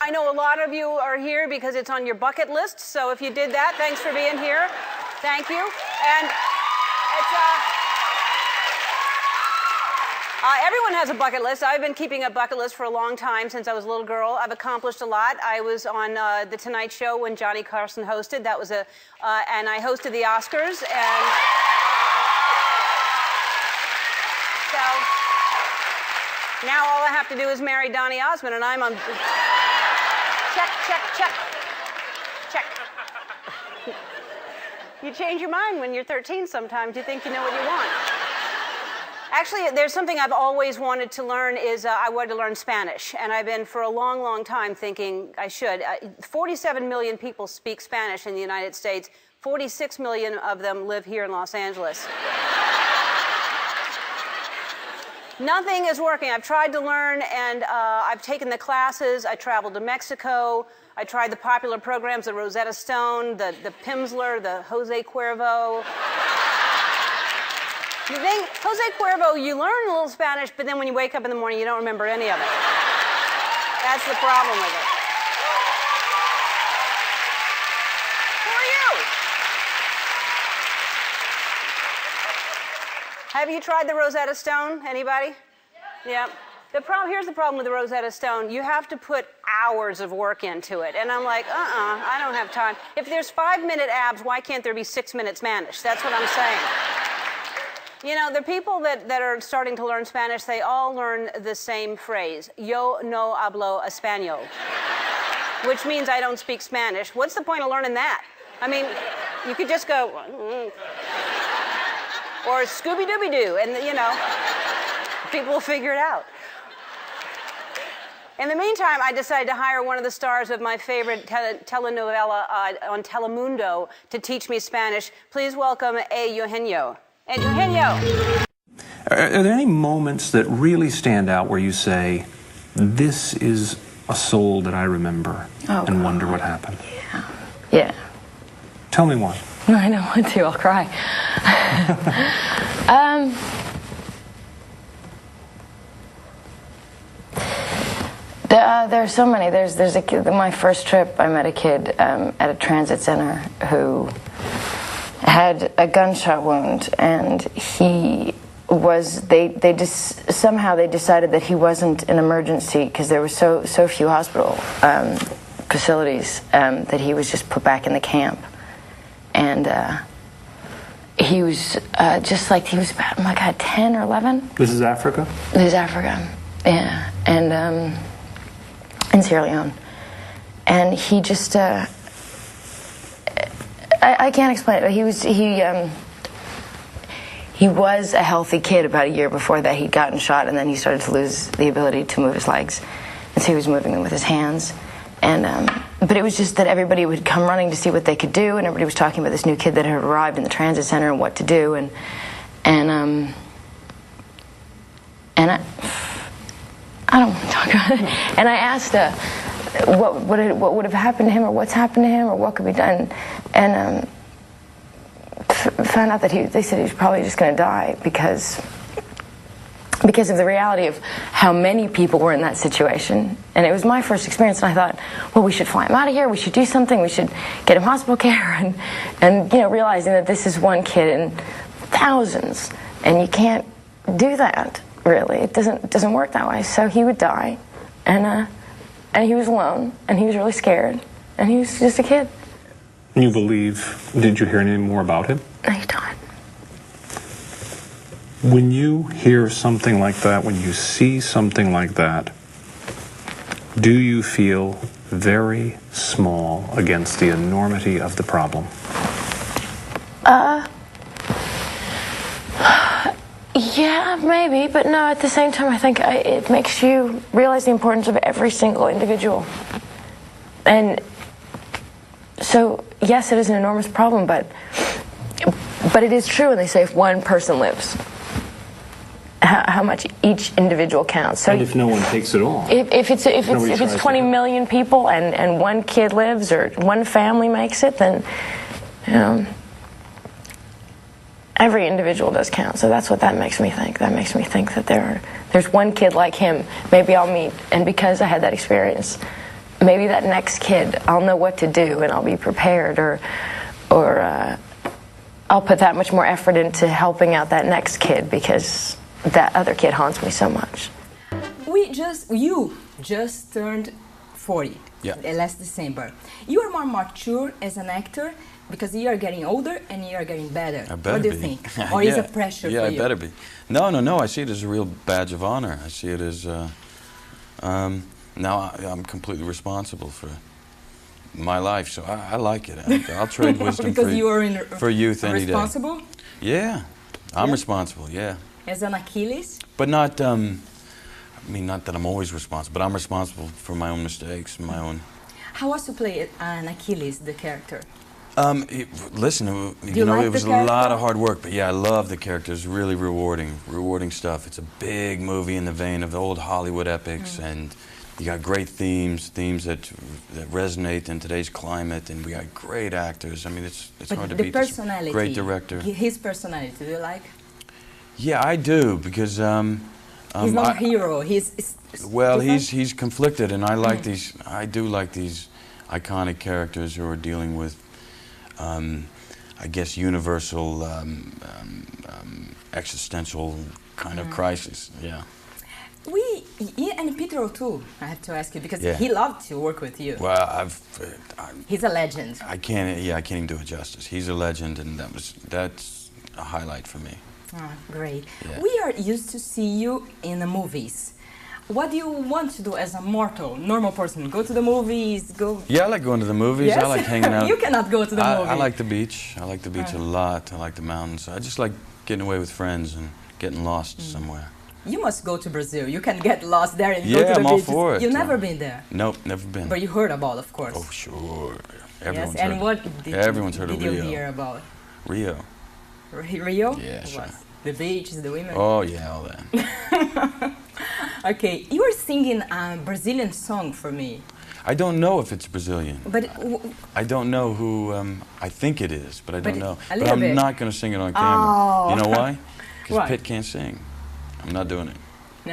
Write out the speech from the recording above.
I know a lot of you are here because it's on your bucket list, so if you did that, thanks for being here. Thank you. And it's everyone has a bucket list. I've been keeping a bucket list for a long time, since I was a little girl. I've accomplished a lot. I was on The Tonight Show when Johnny Carson hosted. That was and I hosted the Oscars. And so now all I have to do is marry Donny Osmond, and I'm on. Check, check, check. Check. You change your mind when you're 13 sometimes. You think you know what you want. Actually, there's something I've always wanted to learn is I wanted to learn Spanish. And I've been for a long, long time thinking I should. 47 million people speak Spanish in the United States. 46 million of them live here in Los Angeles. Nothing is working. I've tried to learn, and I've taken the classes. I traveled to Mexico. I tried the popular programs, the Rosetta Stone, the Pimsleur, the Jose Cuervo. The thing, Jose Cuervo, you learn a little Spanish, but then when you wake up in the morning, you don't remember any of it. That's the problem with it. Who are you? Have you tried the Rosetta Stone? Anybody? Yeah. Here's the problem with the Rosetta Stone. You have to put hours of work into it. And I'm like, I don't have time. If there's 5-minute abs, why can't there be 6-minute Spanish? That's what I'm saying. You know, the people that are starting to learn Spanish, they all learn the same phrase. Yo no hablo español. Which means I don't speak Spanish. What's the point of learning that? I mean, you could just go, or Scooby-Dooby-Doo, and, you know, people will figure it out. In the meantime, I decided to hire one of the stars of my favorite telenovela on Telemundo to teach me Spanish. Please welcome Eugenio. Eugenio. Are there any moments that really stand out where you say, this is a soul that I remember and wonder what happened? Yeah. Tell me one. No, I don't want to. I'll cry. There are so many. There's a kid. My first trip, I met a kid at a transit center who had a gunshot wound, and he was. Somehow they decided that he wasn't an emergency because there were so few hospital facilities that he was just put back in the camp, and he was just like he was about 10 or 11. This is Africa. This is Africa, yeah, and in Sierra Leone, and he just. I can't explain it. He was a healthy kid about a year before that. He'd gotten shot, and then he started to lose the ability to move his legs, and so he was moving them with his hands. And but it was just that everybody would come running to see what they could do, and everybody was talking about this new kid that had arrived in the transit center and what to do, and I don't want to talk about it. And I asked what would have happened to him, or what's happened to him, or what could be done, and found out that they said he was probably just going to die because of the reality of how many people were in that situation. And it was my first experience, and I thought, well, we should fly him out of here, we should do something, we should get him hospital care, and you know, realizing that this is one kid in thousands, and you can't do that, really. It doesn't work that way. So he would die, and he was alone, and he was really scared, and he was just a kid. You believe, did you hear any more about him? No, he died. When you hear something like that, when you see something like that, do you feel very small against the enormity of the problem? Yeah, maybe, but no, at the same time, I think it makes you realize the importance of every single individual. And so, yes, it is an enormous problem, but it is true when they say if one person lives, how much each individual counts. So and if no one takes it all? If it's 20 million people and one kid lives or one family makes it, then, you know, every individual does count. So that's what that makes me think. That makes me think that there's one kid like him maybe I'll meet, and because I had that experience, maybe that next kid, I'll know what to do and I'll be prepared, or I'll put that much more effort into helping out that next kid because that other kid haunts me so much. You just turned 40 last December. You are more mature as an actor because you are getting older and you are getting better. I better what do you be. think? Or is it pressure for you? Yeah, I better be. No, I see it as a real badge of honor. I see it as, now I'm completely responsible for my life, so I like it. I'll trade wisdom for youth any day. Responsible? Yeah, I'm responsible, yeah. As an Achilles? But not, I mean, not that I'm always responsible, but I'm responsible for my own mistakes, my own... How was to play an Achilles, the character? Listen, you know, it was a lot of hard work, but yeah, I love the character. It's really rewarding stuff. It's a big movie in the vein of the old Hollywood epics, and you got great themes that resonate in today's climate, and we got great actors. I mean, it's hard to beat this great director. His personality, do you like? Yeah, I do, because he's not a hero. Well, he's conflicted, and I like these. I do like these iconic characters who are dealing with, I guess, universal existential kind of crisis. Yeah. And Peter too. I have to ask you because he loved to work with you. Well, he's a legend. I can't even do it justice. He's a legend, and that's a highlight for me. Oh, great. Yeah. We are used to see you in the movies. What do you want to do as a normal person? Go to the movies, go... Yeah, I like going to the movies. Yes? I like hanging out. You cannot go to the movies. I like the beach. I like the beach a lot. I like the mountains. I just like getting away with friends and getting lost somewhere. You must go to Brazil. You can get lost there and go to the I'm beaches. all for it. You've never been there? Nope, never been. But you heard about, of course. Oh, sure. Everyone's heard. And what did you hear about? Rio. Rio? Yeah, sure. The beaches, the women? Oh, yeah, all that. Okay, you were singing a Brazilian song for me. I don't know if it's Brazilian. But I don't know who, I think it is, but I don't know. But I'm not going to sing it on camera. Oh. You know why? Because Pitt can't sing. I'm not doing it.